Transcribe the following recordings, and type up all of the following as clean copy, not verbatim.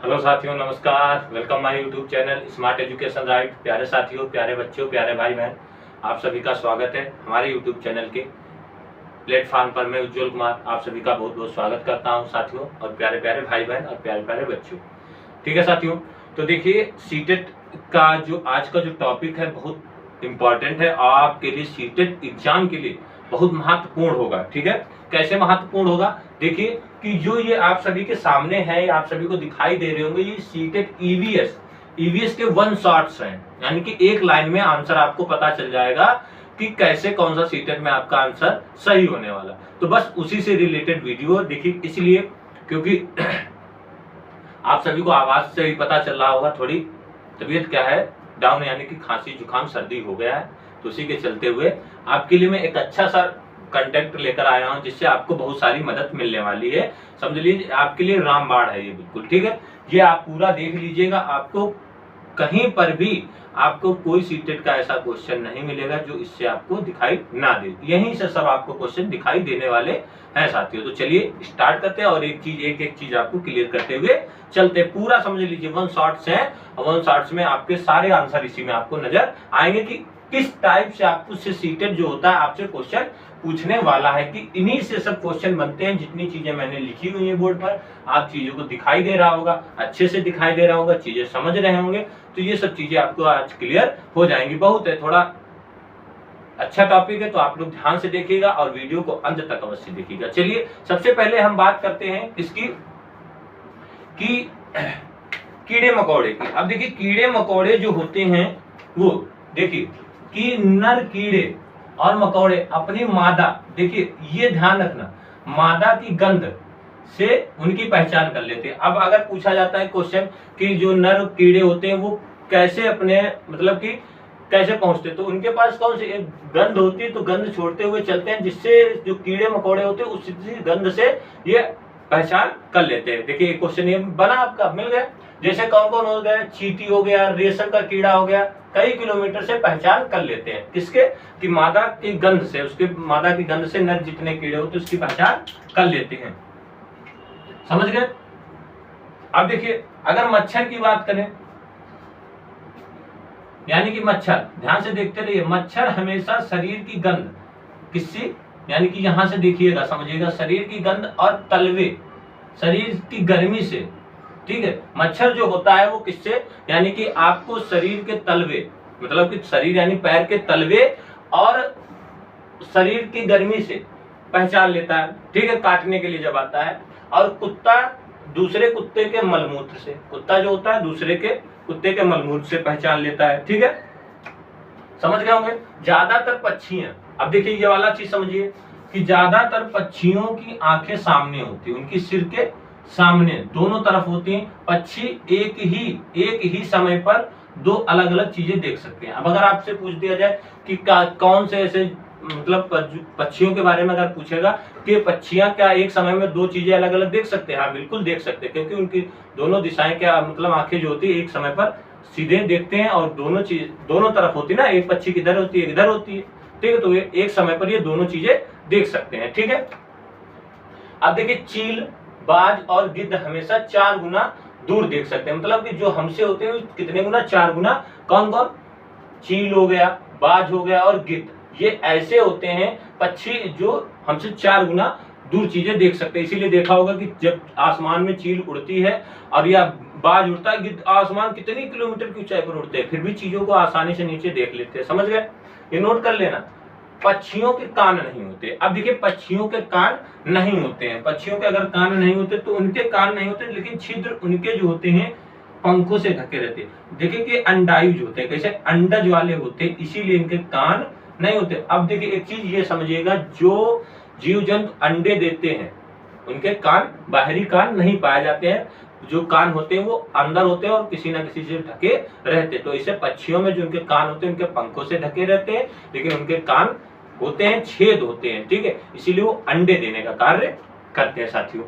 Hello साथियों, नमस्कार। Welcome my YouTube channel smart education right. प्यारे साथियों, प्यारे बच्चों, प्यारे भाई बहन, आप सभी का स्वागत है हमारे यूट्यूब चैनल के प्लेटफॉर्म पर। मैं उज्जवल कुमार आप सभी का बहुत बहुत स्वागत करता हूं साथियों, और प्यारे प्यारे भाई बहन और प्यारे प्यारे बच्चों। ठीक है साथियों, तो देखिए सीटेट का जो आज का जो टॉपिक है बहुत इम्पॉर्टेंट है। आपके लिए सीटेट एग्जाम के लिए बहुत महत्वपूर्ण होगा। ठीक है, कैसे महत्वपूर्ण होगा? देखिए कि जो ये आप सभी के सामने है, आप सभी को दिखाई दे रहे होंगे, ये सीटेट ईवीएस के वन शॉट्स हैं, यानी कि एक लाइन में आंसर आपको पता चल जाएगा कि कैसे कौन सा सीटेट में आपका आंसर सही होने वाला। तो बस उसी से रिलेटेड वीडियो देखिए, इसलिए क्योंकि आप सभी को आवाज से ही पता चल रहा होगा थोड़ी तबीयत क्या है, डाउन, यानी कि खांसी जुकाम सर्दी हो गया है। तो उसी के चलते हुए आपके लिए मैं एक अच्छा सा कंटेंट लेकर आया हूं, जिससे आपको बहुत सारी मदद मिलने वाली है। समझ लीजिए आपके लिए रामबाण है ये, बिल्कुल ठीक है। ये आप पूरा देख लीजिएगा, आपको कहीं पर भी आपको कोई सीटेट का ऐसा क्वेश्चन नहीं मिलेगा जो इससे आपको दिखाई ना दे। यहीं से सब आपको क्वेश्चन दिखाई देने वाले हैं साथियों। तो चलिए स्टार्ट करते हैं और एक एक चीज आपको क्लियर करते हुए चलते। पूरा समझ लीजिए, वन शॉट्स हैं, वन शॉट्स में आपके सारे आंसर इसी में आपको नजर आएंगे कि किस टाइप से आपको सीटेट जो होता है आपसे क्वेश्चन पूछने वाला है, कि इन्हीं से सब क्वेश्चन बनते हैं। जितनी चीजें मैंने लिखी हुई है बोर्ड पर, आप चीजों को दिखाई दे रहा होगा, अच्छे से दिखाई दे रहा होगा, चीजें समझ रहे होंगे, तो ये सब चीजें आपको आज क्लियर हो जाएंगी। बहुत है, थोड़ा अच्छा टॉपिक है, तो आप लोग ध्यान से देखिएगा और वीडियो को अंत तक अवश्य देखिएगा। चलिए सबसे पहले हम बात करते हैं इसकी कि कीड़े मकोड़े की। अब देखिए कीड़े मकोड़े जो होते हैं वो देखिए कि नर कीड़े और मकोड़े अपनी मादा, देखिए ये ध्यान रखना, मादा की गंध से उनकी पहचान कर लेते हैं। अब अगर पूछा जाता है क्वेश्चन कि जो नर कीड़े होते हैं वो कैसे अपने मतलब कि कैसे पहुंचते, तो उनके पास कौन सी एक गंध होती है, तो गंध छोड़ते हुए चलते हैं, जिससे जो कीड़े मकोड़े होते हैं उसी गंध से ये पहचान कर लेते हैं। देखिए क्वेश्चन ये बना आपका, मिल गया। जैसे कौन कौन हो गया, चींटी हो गया, रेशम का कीड़ा हो गया, कई किलोमीटर से पहचान कर लेते हैं। किसके? कि मादा की गंध से, उसके मादा की गंध से नर जितने कीड़े होते हैं उसकी पहचान कर लेते हैं। समझ गए? अब देखिए अगर मच्छर की बात करें, यानी कि मच्छर, ध्यान से देखते रहिए, मच्छर हमेशा शरीर की गंध किससे, यानी कि यहां से देखिएगा समझिएगा, शरीर की गंध और तलवे, शरीर की गर्मी से। ठीक है, मच्छर जो होता है वो किससे, यानी कि आपको शरीर के तलवे, मतलब कि शरीर यानी पैर के तलवे और शरीर की गर्मी से पहचान लेता है। ठीक है, काटने के लिए जब आता है। और कुत्ता दूसरे कुत्ते के मलमूत्र से, कुत्ता जो होता है दूसरे के कुत्ते के मलमूत्र से पहचान लेता है। ठीक है, समझ गए होंगे। ज्यादातर पक्षियां, अब देखिए ये वाला चीज समझिए कि ज्यादातर पक्षियों की आंखें सामने होती है, उनकी सिर के सामने दोनों तरफ होती हैं। पक्षी एक ही समय पर दो अलग अलग चीजें देख सकते हैं। अब अगर आपसे पूछ दिया जाए कि कौन से ऐसे मतलब पक्षियों के बारे में अगर पूछेगा कि पक्षियां क्या एक समय में दो चीजें अलग अलग देख सकते हैं? हाँ बिल्कुल देख सकते हैं, क्योंकि उनकी दोनों दिशाएं क्या मतलब आंखें जो होती है एक समय पर सीधे देखते हैं, और दोनों चीज दोनों तरफ होती है ना, एक पक्षी किधर होती है इधर होती है। ठीक है, तो ये एक समय पर ये दोनों चीजें देख सकते हैं। ठीक है, अब देखिए चील, बाज और गिद्ध हमेशा 4 गुना दूर देख सकते हैं, मतलब कि जो हमसे होते हैं कितने गुना, 4 गुना। कौन कौन? चील हो गया, बाज हो गया और गिद्ध, ये ऐसे होते हैं पक्षी जो हमसे 4 गुना दूर चीजें देख सकते हैं। इसीलिए देखा होगा कि जब आसमान में चील उड़ती है और या बाज उड़ता है, गिद्ध आसमान कितनी किलोमीटर की ऊंचाई पर उड़ते हैं, फिर भी चीजों को आसानी से नीचे देख लेते हैं। समझ गए? ये नोट कर लेना। पक्षियों के कान नहीं होते। अब देखिए पक्षियों के कान नहीं होते हैं, पक्षियों के अगर कान नहीं होते तो उनके कान नहीं होते, लेकिन छिद्र उनके जो होते हैं पंखों से ढके रहते हैं। देखिए कि अंडायुज होते हैं, कैसे अंडज वाले होते हैं, इसीलिए इनके कान नहीं होते। अब देखिए एक चीज ये समझिएगा, जो जीव जंतु अंडे देते हैं उनके कान, बाहरी कान नहीं पाए जाते हैं, जो कान होते हैं वो अंदर होते हैं और किसी ना किसी से ढके रहते हैं। तो इसे पक्षियों में जो उनके कान होते हैं उनके पंखों से ढके रहते हैं, लेकिन उनके कान होते हैं छेद होते हैं। ठीक है, इसीलिए वो अंडे देने का कार्य करते हैं साथियों।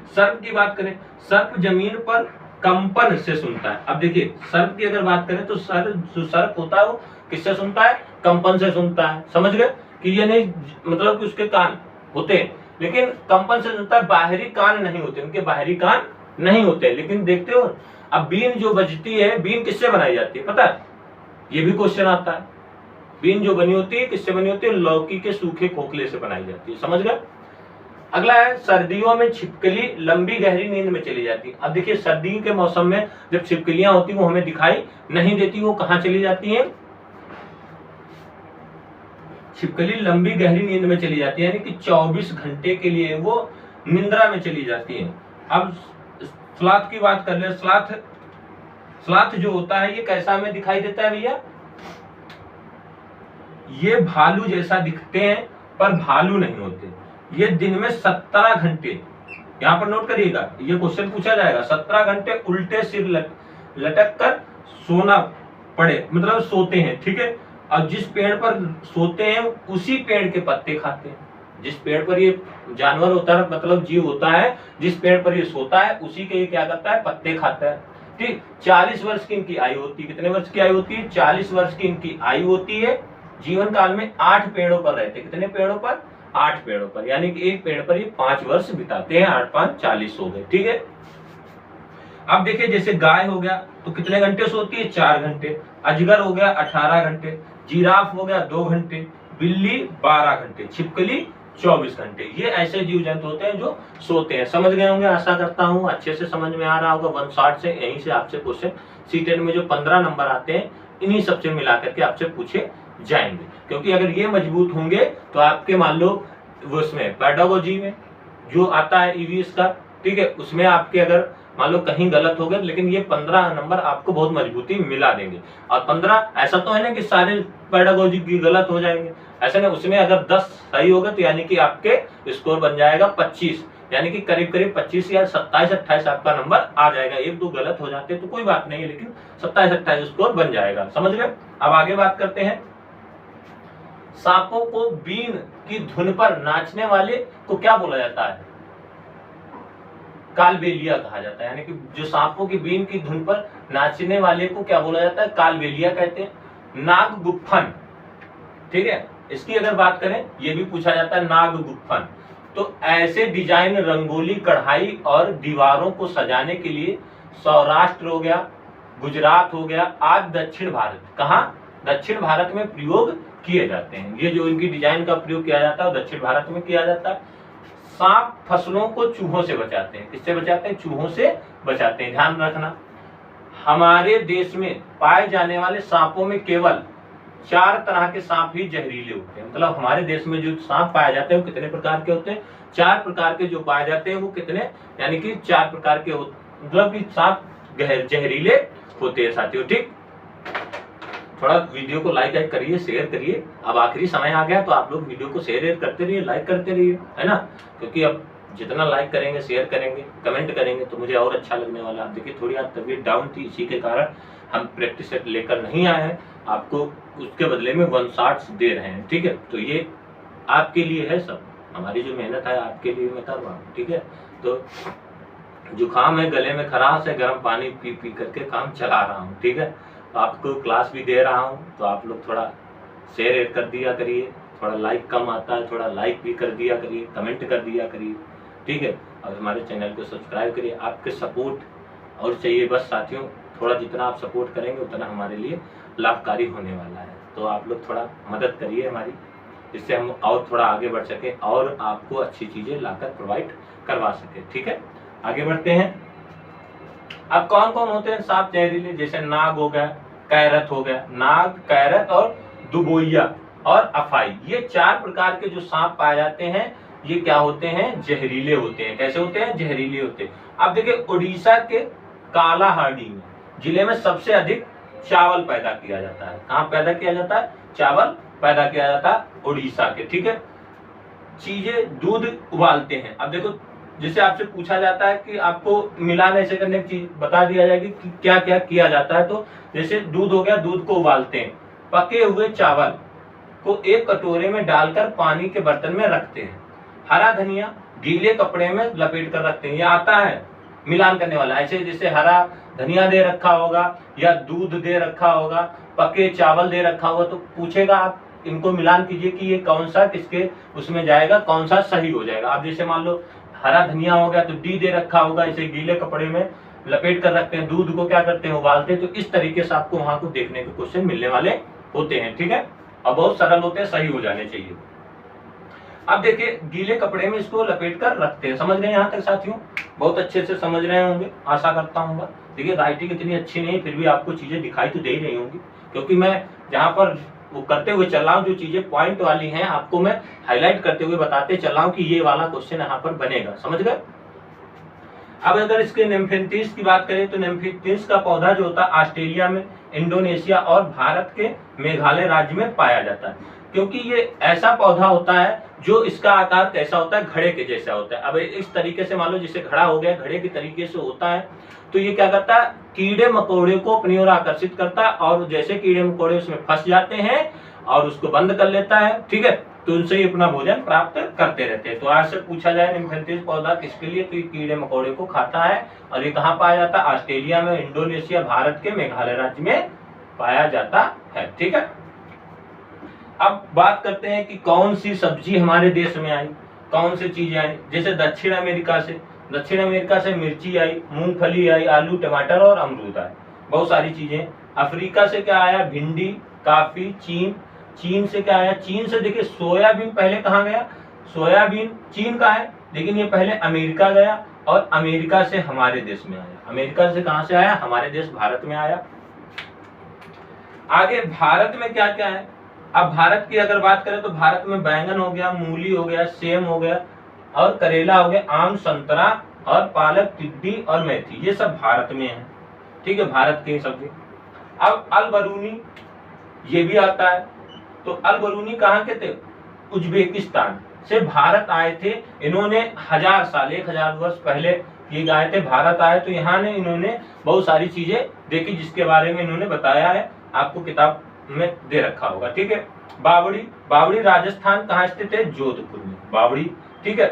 सर्प की बात करें, सर्प जमीन पर कंपन से सुनता है। अब देखिए सर्प की अगर बात करें तो सर्प होता है वो किससे सुनता है? कंपन से सुनता है। समझ गए कि ये नहीं मतलब कि उसके कान होते हैं लेकिन कंपन से सुनता है, बाहरी कान नहीं होते, उनके बाहरी कान नहीं होते। लेकिन देखते हो अब बीन जो बचती है, बीन किससे बनाई जाती है पता है? ये भी क्वेश्चन आता है। बीन जो बनी होती है किससे बनी होती है? लौकी के सूखे खोखले से बनाई जाती है। समझ गए? अगला है सर्दियों में छिपकली लंबी गहरी नींद में चली जाती है। अब देखिए सर्दी के मौसम में जब छिपकलियां होती वो हमें दिखाई नहीं देती, वो कहां चली जाती हैं? छिपकली लंबी गहरी नींद में चली जाती है, यानी कि 24 घंटे के लिए वो निंद्रा में चली जाती है। अब स्लॉथ की बात कर ले। स्लॉथ जो होता है ये कैसा हमें दिखाई देता है भैया? ये भालू जैसा दिखते हैं पर भालू नहीं होते। ये दिन में 17 घंटे, यहाँ पर नोट करिएगा, ये क्वेश्चन पूछा जाएगा, 17 घंटे उल्टे सिर लटक कर सोना पड़े, मतलब सोते हैं। ठीक है? और जिस पेड़ पर सोते हैं उसी पेड़ के पत्ते खाते हैं। जिस पेड़ पर ये जानवर होता है, मतलब जीव होता है, जिस पेड़ पर ये सोता है उसी के ये क्या करता है? पत्ते खाता है। ठीक, 40 वर्ष की इनकी आयु होती है। कितने वर्ष की आयु होती है? 40 वर्ष की इनकी आयु होती है। जीवन काल में 8 पेड़ों पर रहते। कितने पेड़ों पर? 8 पेड़ों पर, यानी कि एक पेड़ पर ये 5 वर्ष बिताते हैं। 8 5 40 हो गए। ठीक है? अब देखिए जैसे गाय हो गया तो कितने घंटे सोती है? 4 घंटे। अजगर हो गया 18 घंटे। जिराफ हो गया 2 घंटे। बिल्ली 12 घंटे। छिपकली 24 घंटे। ये ऐसे जीव जंतु होते हैं जो सोते हैं। समझ गए होंगे, आशा करता हूँ अच्छे से समझ में आ रहा होगा। 160 से यहीं से आपसे क्वेश्चन C10 में जो 15 नंबर आते हैं इन्हीं सबसे मिला करके आपसे पूछे जाएंगे। क्योंकि अगर ये मजबूत होंगे तो आपके मान लो उसमें पेडागोजी में जो आता है EVS का, ठीक है, उसमें आपके अगर मान लो कहीं गलत हो गए, लेकिन ये 15 नंबर आपको बहुत मजबूती मिला देंगे। और 15 ऐसा तो है ना कि सारे पेडागोजी की गलत हो जाएंगे, ऐसा नहीं। उसमें अगर 10 सही होगा तो यानी कि आपके स्कोर बन जाएगा 25, यानी कि करीब करीब 25 या 27-28 आपका नंबर आ जाएगा। 1-2 गलत हो जाते तो कोई बात नहीं है, लेकिन 27-28 स्कोर बन जाएगा। समझ गए? अब आगे बात करते हैं। सांपों को बीन की धुन पर नाचने वाले को क्या बोला जाता है? कालबेलिया कहा जाता है। यानी कि जो सांपों की बीन की धुन पर नाचने वाले को क्या बोला जाता है? कालबेलिया कहते हैं। नागगुफ्फन, ठीक है, इसकी अगर बात करें ये भी पूछा जाता है नागगुफ्फन। तो ऐसे डिजाइन रंगोली, कढ़ाई और दीवारों को सजाने के लिए सौराष्ट्र हो गया, गुजरात हो गया, आज दक्षिण भारत, कहाँ? दक्षिण भारत में प्रयोग किए जाते हैं। ये जो इनकी डिजाइन का प्रयोग किया जाता है दक्षिण भारत में किया जाता है। सांप फसलों को चूहों से बचाते हैं। किससे बचाते हैं? चूहों से बचाते हैं। ध्यान रखना, हमारे देश में पाए जाने वाले सांपों में केवल 4 तरह के सांप ही जहरीले होते हैं। मतलब हमारे देश में जो सांप पाए जाते हैं वो कितने प्रकार के होते हैं? 4 प्रकार के जो पाए जाते हैं वो कितने, यानी कि 4 प्रकार के मतलब कि सांप जहरीले होते हैं साथियों। ठीक, थोड़ा वीडियो को लाइक करिए, शेयर करिए। अब आखिरी समय आ गया तो आप लोग वीडियो को शेयर करते रहिए, लाइक करते रहिए, है ना? क्योंकि अब जितना लाइक करेंगे, शेयर करेंगे, कमेंट करेंगे तो मुझे और अच्छा लगने वाला। आप देखिए थोड़ी आज तबीयत डाउन थी, इसी के कारण हम प्रैक्टिस सेट लेकर नहीं आए हैं, आपको उसके बदले में 1 शॉट्स दे रहे हैं। ठीक है, तो ये आपके लिए है, सब हमारी जो मेहनत है आपके लिए मैं कर रहा हूँ। ठीक है, तो जुकाम है, गले में खराश है, गर्म पानी पी पी करके काम चला रहा हूँ। ठीक है, तो आपको क्लास भी दे रहा हूँ, तो आप लोग थोड़ा शेयर कर दिया करिए। थोड़ा लाइक कम आता है, थोड़ा लाइक भी कर दिया करिए, कमेंट कर दिया करिए। ठीक है, और हमारे चैनल को सब्सक्राइब करिए। आपके सपोर्ट और चाहिए बस साथियों, थोड़ा जितना आप सपोर्ट करेंगे उतना हमारे लिए लाभकारी होने वाला है। तो आप लोग थोड़ा मदद करिए हमारी, जिससे हम और थोड़ा आगे बढ़ सके और आपको अच्छी चीज़ें लाकर प्रोवाइड करवा सके। ठीक है, आगे बढ़ते हैं। अब कौन कौन होते हैं सांप जहरीले? जैसे नाग हो गया, कैरत हो गया, नाग, कैरत और दुबोइया और अफाई, ये 4 प्रकार के जो सांप पाए जाते हैं ये क्या होते हैं? जहरीले होते हैं। कैसे होते हैं? जहरीले होते हैं। अब देखिए उड़ीसा के कालाहांडी में जिले में सबसे अधिक चावल पैदा किया जाता है। कहाँ पैदा किया जाता है? चावल पैदा किया जाता है उड़ीसा के। ठीक है, चीजें दूध उबालते हैं। अब देखो जिसे आपसे पूछा जाता है कि आपको मिलान ऐसे करने की चीज बता दिया जाएगी कि क्या क्या किया जाता है। तो जैसे दूध हो गया, दूध को उबालते हैं, पके हुए चावल को एक कटोरे में डालकर पानी के बर्तन में रखते हैं, हरा धनिया गीले कपड़े में लपेट कर रखते हैं। ये आता है मिलान करने वाला। ऐसे जैसे हरा धनिया दे रखा होगा या दूध दे रखा होगा, पके चावल दे रखा होगा, तो पूछेगा आप इनको मिलान कीजिए कि ये कौन सा किसके उसमें जाएगा, कौन सा सही हो जाएगा। आप जैसे मान लो हरा धनिया हो गया तो डी दे रखा होगा, इसे गीले कपड़े में लपेट कर रखते हैं, दूध को क्या करते हैं, उबालते हैं। तो इस तरीके से आपको वहां को देखने के क्वेश्चन मिलने वाले होते हैं, ठीक है। और बहुत सरल होते हैं, सही हो जाने चाहिए। अब देखिए गीले कपड़े में इसको लपेट कर रखते हैं, समझ गए यहाँ तक साथियों? बहुत अच्छे से समझ रहे होंगे, आशा करता हूँ। देखिए राइटिंग इतनी अच्छी नहीं, फिर भी आपको चीजें दिखाई तो दे ही रही होंगी, क्योंकि मैं जहाँ पर वो करते हुए चल रहा हूँ, जो चीजें पॉइंट वाली हैं आपको मैं हाईलाइट करते हुए बताते चल रहा हूँ कि ये वाला क्वेश्चन यहाँ पर बनेगा, समझ गए। अब अगर इसके नेम्फेंथिस की बात करें तो नेम्फेंथिस का पौधा जो होता है ऑस्ट्रेलिया में, इंडोनेशिया और भारत के मेघालय राज्य में पाया जाता है, क्योंकि ये ऐसा पौधा होता है जो इसका आकार कैसा होता है, घड़े के जैसा होता है। अब इस तरीके से मान लो जैसे घड़ा हो गया, घड़े के तरीके से होता है, तो ये क्या करता है, कीड़े मकोड़े को अपनी ओर आकर्षित करता है, और जैसे कीड़े मकोड़े उसमें फंस जाते हैं और उसको बंद कर लेता है, ठीक है, तो उनसे ही अपना भोजन प्राप्त करते रहते हैं। तो आज से पूछा जाए निम्फेंथिस पौधा किसके लिए, तो ये कीड़े मकोड़े को खाता है, और ये कहाँ पाया जाता है, ऑस्ट्रेलिया में, इंडोनेशिया, भारत के मेघालय राज्य में पाया जाता है, ठीक है। अब बात करते हैं कि कौन सी सब्जी हमारे देश में आई, कौन सी चीजें आई। जैसे दक्षिण अमेरिका से मिर्ची आई, मूंगफली आई, आलू, टमाटर और अमरूद आए, बहुत सारी चीजें। अफ्रीका से क्या आया, भिंडी, काफी, चीन से क्या आया, चीन से देखिए सोयाबीन पहले कहाँ गया, सोयाबीन चीन का है, लेकिन ये पहले अमेरिका गया, और अमेरिका से हमारे देश में आया। अमेरिका से कहां से आया, हमारे देश भारत में आया। आगे भारत में क्या क्या है, अब भारत की अगर बात करें तो भारत में बैंगन हो गया, मूली हो गया, सेम हो गया और करेला हो गया, आम, संतरा और पालक, टिड्डी और मेथी, ये सब भारत में है, ठीक है, भारत की सब्जी। अब अलबरूनी ये भी आता है, तो अलबरूनी कहाँ के थे, उज्बेकिस्तान से भारत आए थे। इन्होंने 1000 साल 1000 वर्ष पहले ये आए थे, भारत आए, तो यहाँ ने इन्होंने बहुत सारी चीजें देखी जिसके बारे में इन्होंने बताया है, आपको किताब में दे रखा होगा, ठीक है। बावड़ी राजस्थान कहाँ स्थित है, जोधपुर में बावड़ी, ठीक है।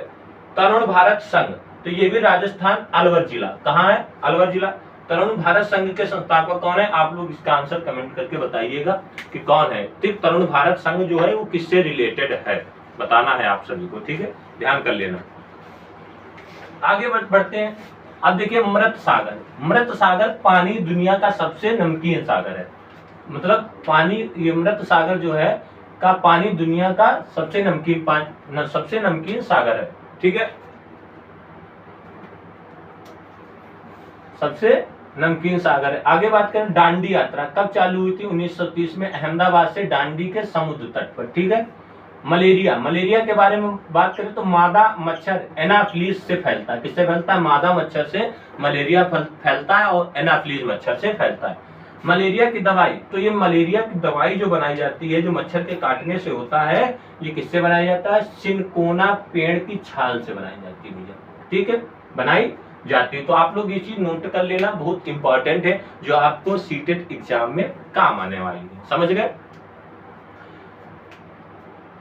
तरुण भारत संघ, तो ये भी राजस्थान, अलवर जिला, कहाँ है, अलवर जिला। तरुण भारत संघ के संस्थापक कौन है, आप लोग इसका आंसर कमेंट करके बताइएगा कि कौन है। ठीक, तरुण भारत संघ जो है वो किससे रिलेटेड है, बताना है आप सभी को, ठीक है, ध्यान कर लेना। आगे बढ़ते हैं। अब देखिए मृत सागर पानी दुनिया का सबसे नमकीन सागर है, मतलब पानी, ये मृत सागर जो है का पानी दुनिया का सबसे नमकीन सागर है, ठीक है, सबसे नमकीन सागर है। आगे बात करें, दांडी यात्रा कब चालू हुई थी, 1930 में, अहमदाबाद से दांडी के समुद्र तट पर, ठीक है। मलेरिया के बारे में बात करें तो मादा मच्छर एनाफ्लीज से फैलता है, किससे फैलता है, मादा मच्छर से मलेरिया फैलता है और एनाफ्लीज मच्छर से फैलता है। मलेरिया की दवाई, तो ये मलेरिया की दवाई जो बनाई जाती है, जो मच्छर के काटने से होता है, ये किससे बनाया जाता है, सिनकोना पेड़ की छाल से बनाई जाती है भैया, ठीक है, बनाई जाती है। तो आप लोग ये चीज नोट कर लेना, बहुत इंपॉर्टेंट है, जो आपको सीटेट एग्जाम में काम आने वाली है, समझ गए।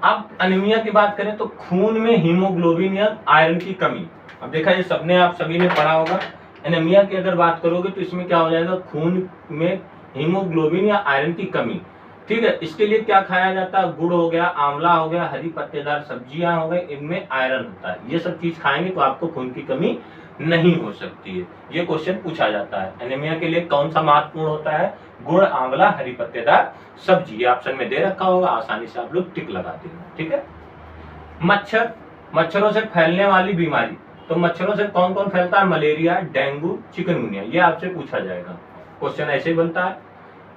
अब एनीमिया की बात करें तो खून में हीमोग्लोबिन या आयरन की कमी। अब देखा ये सभी ने पढ़ा होगा। एनीमिया की अगर बात करोगे तो इसमें क्या हो जाएगा, खून में हीमोग्लोबिन या आयरन की कमी, ठीक है। इसके लिए क्या खाया जाता है, गुड़ हो गया, आंवला हो गया, हरी पत्तेदार सब्जियां हो गई, इनमें आयरन होता है। ये सब चीज खाएंगे तो आपको खून की कमी नहीं हो सकती है। ये क्वेश्चन पूछा जाता है, एनीमिया के लिए कौन सा महत्वपूर्ण होता है, गुड़, आंवला, हरी पत्तेदार सब्जी, ये ऑप्शन में दे रखा होगा, आसानी से आप लोग टिक लगा देना, ठीक है। मच्छरों से फैलने वाली बीमारी, तो मच्छरों से कौन कौन फैलता है, मलेरिया, डेंगू, चिकनगुनिया, ये आपसे पूछा जाएगा, क्वेश्चन ऐसे ही बनता है।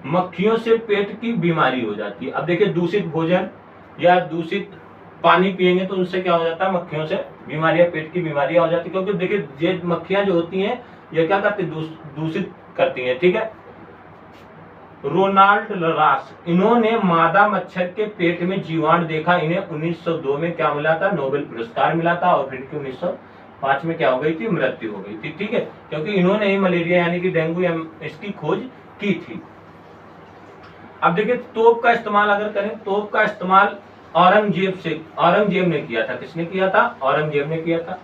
मक्खियों से पेट की बीमारी हो जाती है। अब देखिए दूषित भोजन या दूषित पानी पिएंगे तो उनसे क्या हो जाता है, मक्खियों से बीमारियां, पेट की बीमारियां हो जाती है, क्योंकि देखिए ये मक्खियां जो होती हैं ये क्या करती है, दूषित करती हैं, ठीक है। रोनाल्ड लरास, इन्होंने मादा मच्छर के पेट में जीवाणु देखा, इन्हें 1902 में क्या मिला था, नोबेल पुरस्कार मिला था, और फिर 1905 में क्या हो गई थी, मृत्यु हो गई थी, ठीक है, क्योंकि इन्होंने ही मलेरिया यानी कि डेंगू इसकी खोज की थी। अब देखिए तोप का इस्तेमाल अगर करें, तोप का इस्तेमाल औरंगजेब ने किया था, किसने किया था, औरंगजेब ने किया था।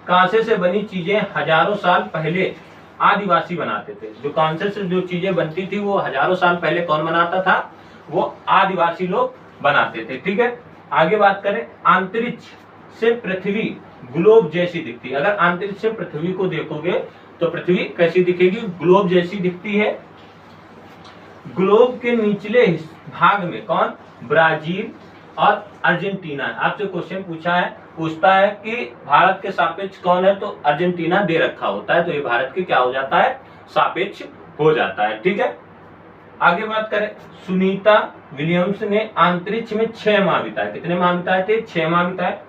कांसे से बनी चीजें हजारों साल पहले आदिवासी बनाते थे, जो कांसे से जो चीजें बनती थी वो हजारों साल पहले कौन बनाता था, वो आदिवासी लोग बनाते थे, ठीक है। आगे बात करें, अंतरिक्ष से पृथ्वी ग्लोब जैसी दिखती है। अगर अंतरिक्ष से पृथ्वी को देखोगे तो पृथ्वी कैसी दिखेगी? ग्लोब जैसी दिखती है। ग्लोब के निचले भाग में कौन? ब्राजील और अर्जेंटीना। आपसे क्वेश्चन पूछता है कि भारत के सापेक्ष कौन है, तो अर्जेंटीना दे रखा होता है, तो ये भारत के क्या हो जाता है? सापेक्ष हो जाता है। ठीक है, आगे बात करें, सुनीता विलियम्स ने अंतरिक्ष में 6 माह बिताए। कितने माह बिताए थे? 6 माह बिताए।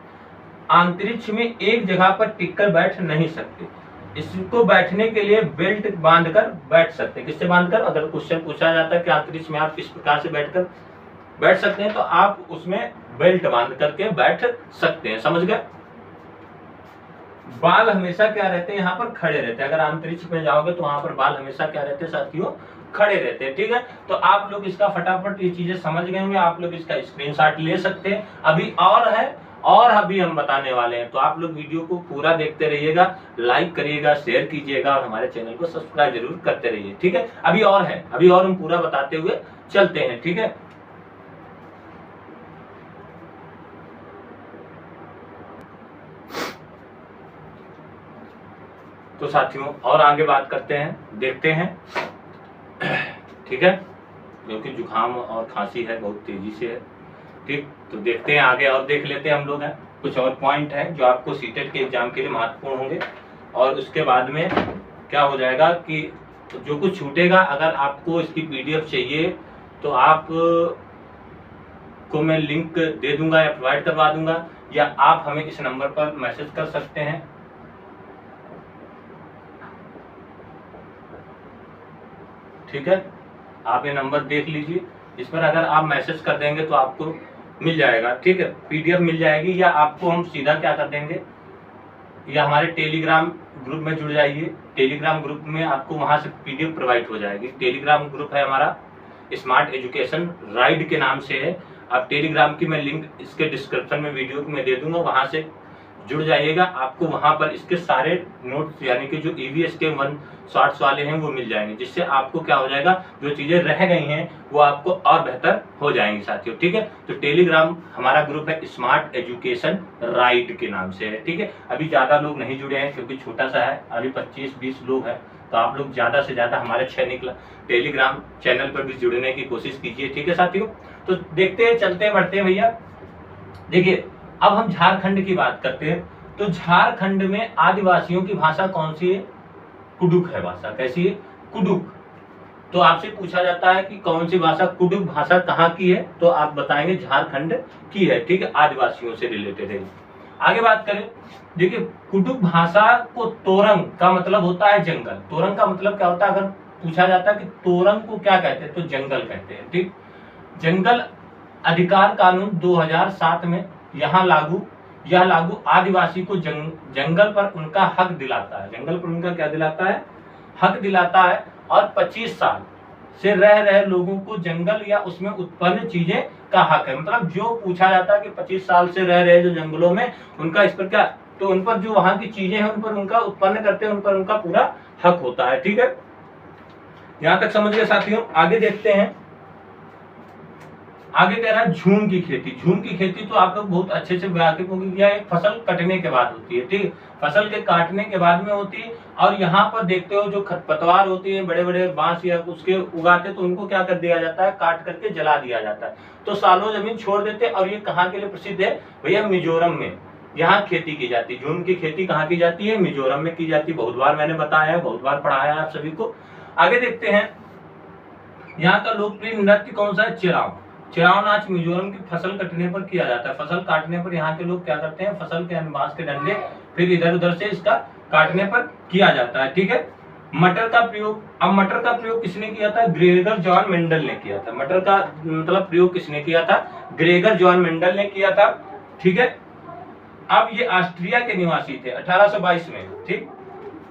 अंतरिक्ष में एक जगह पर टिककर बैठ नहीं सकते, इसको बैठने के लिए बेल्ट बांधकर बैठ सकते हैं। किससे बांधकर? अगर क्वेश्चन पूछा जाता है कि अंतरिक्ष में आप किस प्रकार से बैठ सकते हैं, तो आप उसमें बेल्ट बांध करके बैठ सकते हैं। समझ गए? बाल हमेशा क्या रहते हैं? यहाँ पर खड़े रहते हैं। अगर अंतरिक्ष में जाओगे तो वहां पर बाल हमेशा क्या रहते हैं साथियों? खड़े रहते हैं। ठीक है, तो आप लोग इसका फटाफट ये चीजें समझ गए होंगे। आप लोग इसका स्क्रीनशॉट ले सकते हैं। अभी और है, और अभी हम बताने वाले हैं, तो आप लोग वीडियो को पूरा देखते रहिएगा, लाइक करिएगा, शेयर कीजिएगा और हमारे चैनल को सब्सक्राइब जरूर करते रहिए। ठीक है, अभी और है, अभी और हम पूरा बताते हुए चलते हैं। ठीक है, तो साथियों और आगे बात करते हैं, देखते हैं। ठीक है, क्योंकि जुकाम और खांसी है, बहुत तेजी से है। ठीक, तो देखते हैं आगे और देख लेते हैं हम लोग हैं। कुछ और पॉइंट है जो आपको सीटेट के एग्जाम के लिए महत्वपूर्ण होंगे, और उसके बाद में क्या हो जाएगा कि जो कुछ छूटेगा, अगर आपको इसकी पीडीएफ चाहिए तो आप को मैं लिंक दे दूंगा या प्रोवाइड करवा दूंगा, या आप हमें इस नंबर पर मैसेज कर सकते हैं। ठीक है, आप ये नंबर देख लीजिए, इस पर अगर आप मैसेज कर देंगे तो आपको मिल जाएगा। ठीक है, पीडीएफ मिल जाएगी, या आपको हम सीधा क्या कर देंगे, या हमारे टेलीग्राम ग्रुप में जुड़ जाइए। टेलीग्राम ग्रुप में आपको वहां से पीडीएफ प्रोवाइड हो जाएगी। टेलीग्राम ग्रुप है हमारा, स्मार्ट एजुकेशन राइड के नाम से है। आप टेलीग्राम की मैं लिंक इसके डिस्क्रिप्शन में वीडियो में दे दूंगा, वहां से जुड़ जाइएगा। आपको वहां पर इसके सारे नोट्स, यानी कि जो ईवीएस के 1 शॉर्ट्स वाले हैं वो मिल जाएंगे, जिससे आपको क्या हो जाएगा, जो चीजें रह गई हैं वो आपको और बेहतर हो जाएंगी साथियों। ठीक है, तो टेलीग्राम हमारा ग्रुप है स्मार्ट एजुकेशन राइट के नाम से है। ठीक है, अभी ज्यादा लोग नहीं जुड़े हैं क्योंकि छोटा सा है, अभी 25-20 लोग हैं, तो आप लोग ज्यादा से ज्यादा हमारे टेलीग्राम चैनल पर भी जुड़ने की कोशिश कीजिए। ठीक है साथियों, तो देखते हैं, चलते हैं, बढ़ते हैं भैया। देखिए, अब हम झारखंड की बात करते हैं, तो झारखंड में आदिवासियों की भाषा कौन सी है? कुडुक है भाषा। कैसी है? कुडुक। तो आपसे पूछा जाता है कि कौन सी भाषा, कुडुक भाषा कहाँ की है, तो आप बताएंगे झारखंड की है। ठीक है, आदिवासियों से रिलेटेड है। आगे बात करें, देखिए कुडुक भाषा को तोरंग का मतलब होता है जंगल। तोरंग का मतलब क्या होता है, अगर पूछा जाता है कि तोरंग को क्या कहते हैं, तो जंगल कहते हैं। ठीक, जंगल अधिकार कानून 2007 में यह लागू आदिवासी को जंगल पर उनका हक दिलाता है। जंगल पर उनका क्या दिलाता है? हक दिलाता है। और 25 साल से रह रहे लोगों को जंगल या उसमें उत्पन्न चीजें का हक है। मतलब जो पूछा जाता है कि 25 साल से रह रहे जो जंगलों में, उनका इस पर क्या, तो उन पर जो वहां की चीजें हैं उन पर उनका उत्पन्न करते हैं, उन पर उनका पूरा हक होता है। ठीक है, यहां तक समझ गए साथियों। आगे देखते हैं, आगे कह रहा है झूम की खेती। झूम की खेती तो आप लोग बहुत अच्छे से वाकिफ होंगे, यह एक फसल कटने के बाद होती है। ठीक, फसल के काटने के बाद में होती है। और यहाँ पर देखते हो जो खरपतवार होती है, बड़े बड़े बांस या उसके उगाते, तो उनको क्या कर दिया जाता है, काट करके जला दिया जाता है, तो सालों जमीन छोड़ देते। और ये कहाँ के लिए प्रसिद्ध है भैया? मिजोरम में यहाँ खेती की जाती है। झूम की खेती कहाँ की जाती है? मिजोरम में की जाती है। बहुत बार मैंने बताया है, बहुत बार पढ़ाया है आप सभी को। आगे देखते हैं, यहाँ का लोकप्रिय नृत्य कौन सा है? चिराव। चिराव नाच मिजोरम की फसल कटने पर किया जाता है। फसल काटने पर यहाँ के लोग क्या करते हैं, फसल के बांस के डंडे फिर इधर उधर से इसका काटने पर किया जाता है। ठीक है, मटर का प्रयोग, अब मटर का प्रयोग किसने किया था? ग्रेगर जॉन मेंडल ने किया था। मटर का मतलब प्रयोग किसने किया था? ग्रेगर जॉन मेंडल ने किया था। ठीक है, अब ये ऑस्ट्रिया के निवासी थे 1822 में। ठीक,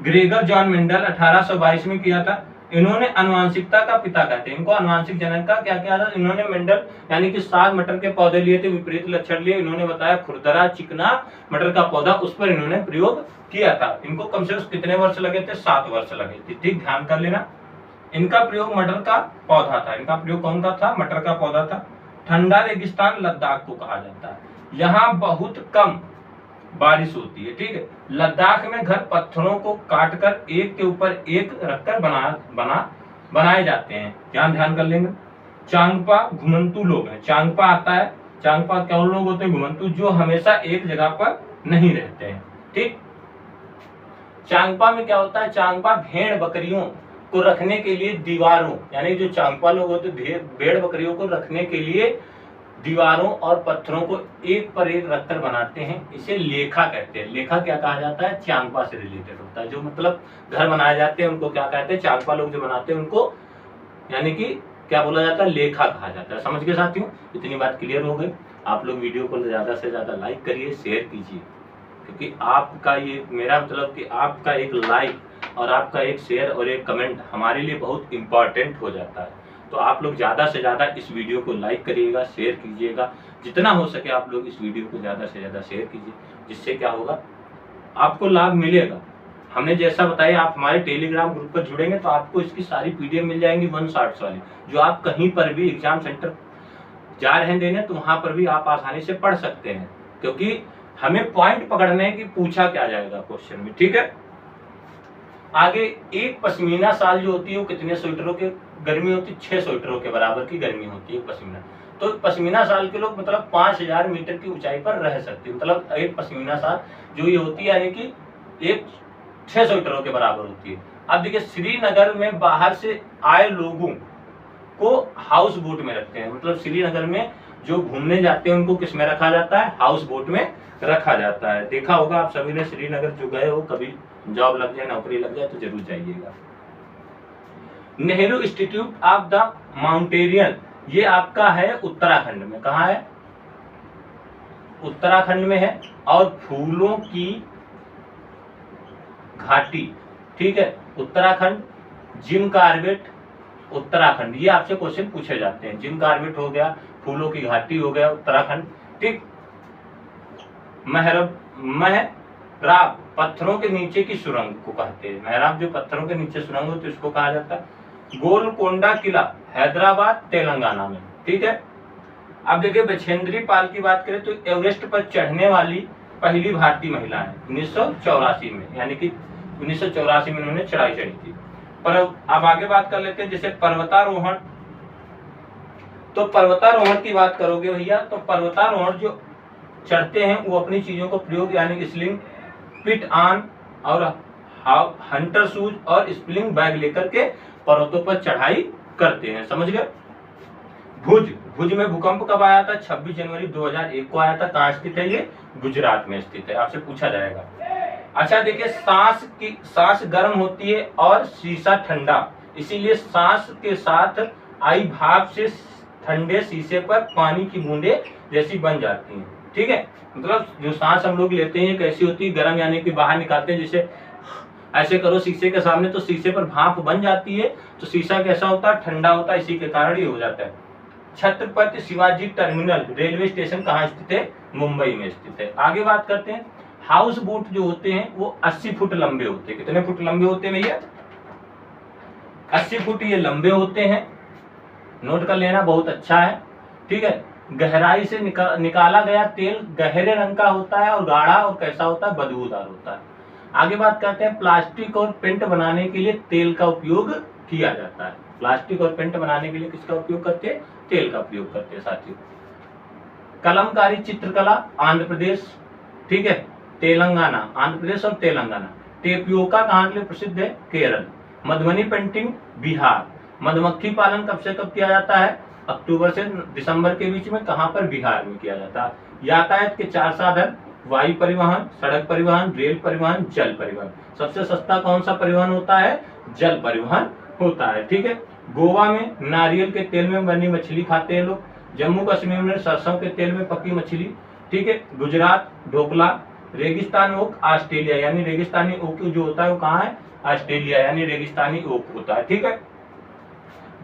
ग्रेगर जॉन मेंडल 1822 में किया था। इन्होंने आनुवांशिकता का पिता कहते हैं, इनको आनुवांशिक जनक का क्या किया था? इन्होंने मेंडल यानी कि 7 मटर के पौधे लिए थे, विपरीत लक्षण लिए। इन्होंने बताया खुरदरा चिकना मटर का पौधा, उस पर इन्होंने प्रयोग किया था। इनको कम से कम कितने वर्ष लगे थे? 7 वर्ष लगे थे। ठीक, ध्यान कर लेना। इनका प्रयोग मटर का पौधा था। इनका प्रयोग कौन का था? मटर का पौधा था। ठंडा रेगिस्तान लद्दाख को कहा जाता है। यहाँ बहुत कम बारिश होती है। ठीक है, लद्दाख में घर पत्थरों को काटकर एक के ऊपर एक रखकर बनाए जाते हैं। ध्यान कर लेंगे। चांगपा घुमंतु लोग हैं। चांगपा आता है, चांगपा कौन लोग होते हैं? घुमंतु, जो हमेशा एक जगह पर नहीं रहते हैं। ठीक, चांगपा में क्या होता है? चांगपा भेड़ बकरियों को रखने के लिए दीवारों, यानी जो चांगपा लोग होते हैं भेड़ बकरियों को रखने के लिए दीवारों और पत्थरों को एक पर एक रखकर बनाते हैं। इसे लेखा कहते हैं। लेखा क्या कहा जाता है? चांगपा से रिलेटेड होता है। जो मतलब घर बनाए जाते हैं उनको क्या कहते हैं? चांगपा लोग जो बनाते हैं उनको यानी कि क्या बोला जाता है? लेखा कहा जाता है। समझ गए साथियों? इतनी बात क्लियर हो गई। आप लोग वीडियो को ज्यादा से ज्यादा लाइक करिए, शेयर कीजिए, क्योंकि आपका ये, मेरा मतलब कि आपका एक लाइक और आपका एक शेयर और एक कमेंट हमारे लिए बहुत इंपॉर्टेंट हो जाता है। तो आप लोग ज़्यादा से ज़्यादा इस वीडियो को लाइक करिएगा, शेयर कीजिएगा, जितना हो सके आप लोग इस वीडियो को ज़्यादा से ज़्यादा शेयर कीजिए, जिससे क्या होगा, आपको लाभ मिलेगा। हमने जैसा बताया, आप हमारे टेलीग्राम ग्रुप पर जुड़ेंगे तो आपको इसकी सारी पीडीएफ मिल जाएंगी 1 शॉट्स वाली, जो आप कहीं पर भी एग्जाम सेंटर जा रहे हैं देने तो वहां पर भी आप आसानी से पढ़ सकते हैं, क्योंकि हमें पॉइंट पकड़ने की पूछा क्या जाएगा क्वेश्चन में। ठीक है, आगे एक पश्मीना साल जो होती है वो कितने स्वेटरों की गर्मी होती है? 6 स्वेटरों के बराबर की गर्मी होती है पश्मीना। तो पश्मीना साल के लोग मतलब 5000 मीटर की ऊंचाई पर रह सकते हैं। मतलब एक पश्मीना साल जो ये होती है यानी कि एक 6 स्वेटरों के बराबर होती है। अब देखिए, श्रीनगर में बाहर से आए लोगों को हाउस बोट में रखते हैं। मतलब श्रीनगर में जो घूमने जाते हैं उनको किस में रखा जाता है? हाउस बोट में रखा जाता है। देखा होगा आप सभी ने, श्रीनगर जो गए हो, कभी जॉब लग जाए, नौकरी लग जाए तो जरूर जाइएगा। Nehru institute of the mountaineer, ये आपका है उत्तराखंड में। कहाँ है? उत्तराखंड में है। और फूलों की घाटी, ठीक है, उत्तराखंड। जिम कार्बेट उत्तराखंड, ये आपसे क्वेश्चन पूछे जाते हैं। जिम कार्बेट हो गया, फूलों की घाटी हो गया उत्तराखंड। ठीक, महराब पत्थरों के नीचे की सुरंग को कहते हैं। महराब जो पत्थरों के नीचे सुरंग होती है उसको कहा जाता है। गोलकोंडा किला हैदराबाद तेलंगाना में। ठीक है, अब देखिए बछेंद्री पाल की बात करें तो एवरेस्ट पर चढ़ने वाली पहली भारतीय महिला है 1984 में, यानी कि 1984 में उन्होंने चढ़ाई चढ़ी थी। पर अब आगे बात कर लेते हैं, जैसे पर्वतारोहण। तो पर्वतारोहण की बात करोगे भैया तो पर्वतारोहण जो चढ़ते हैं वो अपनी चीजों को प्रयोग यानी कि स्लिंग, पिट ऑन और हंटर शूज और स्प्लिंग बैग लेकर के पर्वतों पर चढ़ाई करते हैं। समझ गए? भुज में भूकंप कब आया था? 26 जनवरी 2001 को आया था। कहाँ स्थित है ये? गुजरात में स्थित है। आपसे पूछा जाएगा। अच्छा देखिए, सांस गर्म होती है और शीशा ठंडा, इसीलिए सांस के साथ आई भाप से ठंडे शीशे पर पानी की बूंदे जैसी बन जाती हैं। ठीक है, मतलब जो सांस हम लोग लेते हैं कैसी होती है? गर्म, यानी कि बाहर निकालते हैं, जैसे ऐसे करो शीशे के सामने तो शीशे पर भाप बन जाती है, तो शीशा कैसा होता है? ठंडा होता है, इसी के कारण ये हो जाता है। Chhatrapati Shivaji terminal railway station कहाँ स्थित है? मुंबई में स्थित है। आगे बात करते हैं, हाउस बोट जो होते हैं वो 80 फुट लंबे होते हैं। कितने फुट लंबे होते हैं भैया? 80 फुट ये लंबे होते हैं। नोट कर लेना, बहुत अच्छा है। ठीक है, गहराई से निकाला गया तेल गहरे रंग का होता है और गाढ़ा और कैसा होता है? बदबूदार होता है। आगे बात करते हैं, प्लास्टिक और पेंट बनाने के लिए तेल का उपयोग किया जाता है। प्लास्टिक और पेंट बनाने के लिए किसका उपयोग करते हैं? तेल का उपयोग करते हैं साथियों। कलमकारी चित्रकला आंध्र प्रदेश, ठीक है, तेलंगाना, आंध्र प्रदेश और तेलंगाना। टेपियोका कहाँ के लिए प्रसिद्ध है? केरल। मधुबनी पेंटिंग बिहार। मधुमक्खी पालन कब से कब किया जाता है? अक्टूबर से दिसंबर के बीच में। कहाँ पर? बिहार में किया जाता है। यातायात के 4 साधन, वायु परिवहन, सड़क परिवहन, रेल परिवहन, जल परिवहन। सबसे सस्ता कौन सा परिवहन होता है? जल परिवहन होता है। ठीक है, गोवा में नारियल के तेल में बनी मछली खाते हैं लोग। जम्मू कश्मीर में सरसों के तेल में पकी मछली। ठीक है, गुजरात ढोकला। रेगिस्तान ओक ऑस्ट्रेलिया, यानी रेगिस्तानी ओक जो होता है वो कहाँ है? ऑस्ट्रेलिया, यानी रेगिस्तानी ओक होता है। ठीक है,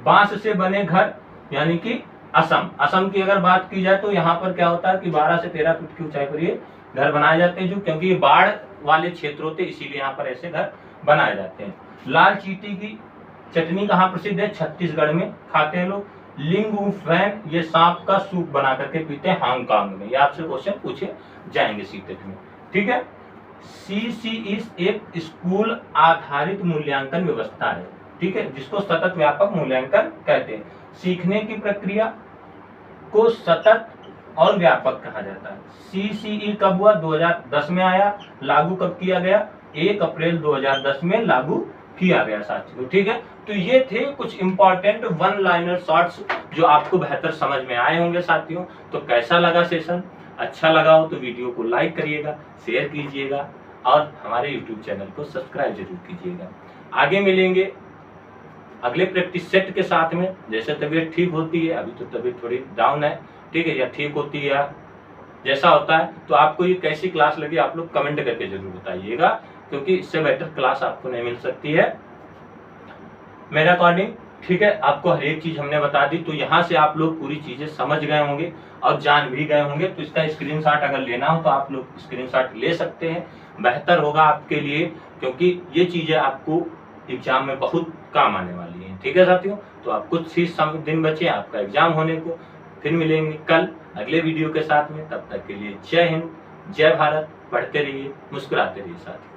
बांस से बने घर यानी कि असम की अगर बात की जाए तो यहाँ पर क्या होता है कि 12 से 13 फुट की ऊंचाई पर ये घर बनाए जाते हैं, जो क्योंकि ये बाढ़ वाले क्षेत्र होते हैं इसीलिए यहाँ पर ऐसे घर बनाए जाते हैं। लाल चींटी की चटनी कहाँ प्रसिद्ध है? छत्तीसगढ़ में खाते हैं लोग। लिंग फैन, ये सांप का सूप बना करके पीते हैं हांगकांग में। ये आपसे क्वेश्चन पूछे जाएंगे सीटेट में। ठीक है। CCS एक स्कूल आधारित मूल्यांकन व्यवस्था है, ठीक है, जिसको सतत व्यापक मूल्यांकन कहते हैं। सीखने की प्रक्रिया को सतत और व्यापक कहा जाता है। CCE कब हुआ? 2010 में आया। लागू कब किया गया? 1 अप्रैल 2010 में लागू किया गया साथियों, ठीक है। तो ये थे कुछ इंपॉर्टेंट वन लाइनर शॉर्ट्स जो आपको बेहतर समझ में आए होंगे साथियों। तो कैसा लगा सेशन? अच्छा लगा हो तो वीडियो को लाइक करिएगा, शेयर कीजिएगा और हमारे YouTube चैनल को सब्सक्राइब जरूर कीजिएगा। आगे मिलेंगे अगले प्रैक्टिस सेट के साथ में। जैसे तबीयत ठीक होती है, अभी तो तबीयत थोड़ी डाउन है, ठीक है, या ठीक होती है, जैसा होता है, तो आपको ये कैसी क्लास लगी आप लोग कमेंट करके जरूर बताइएगा, क्योंकि इससे बेटर क्लास आपको नहीं मिल सकती है मेरे अकॉर्डिंग, ठीक है। आपको हर एक चीज हमने बता दी, तो यहाँ से आप लोग पूरी चीजें समझ गए होंगे और जान भी गए होंगे। तो इसका स्क्रीनशॉट अगर लेना हो तो आप लोग स्क्रीनशॉट ले सकते हैं, बेहतर होगा आपके लिए, क्योंकि ये चीजें आपको एग्जाम में बहुत काम आने वाली हैं, ठीक है साथियों। तो आप कुछ ही दिन बचे आपका एग्जाम होने को। फिर मिलेंगे कल अगले वीडियो के साथ में, तब तक के लिए जय हिंद, जय भारत। पढ़ते रहिए, मुस्कुराते रहिए साथियों।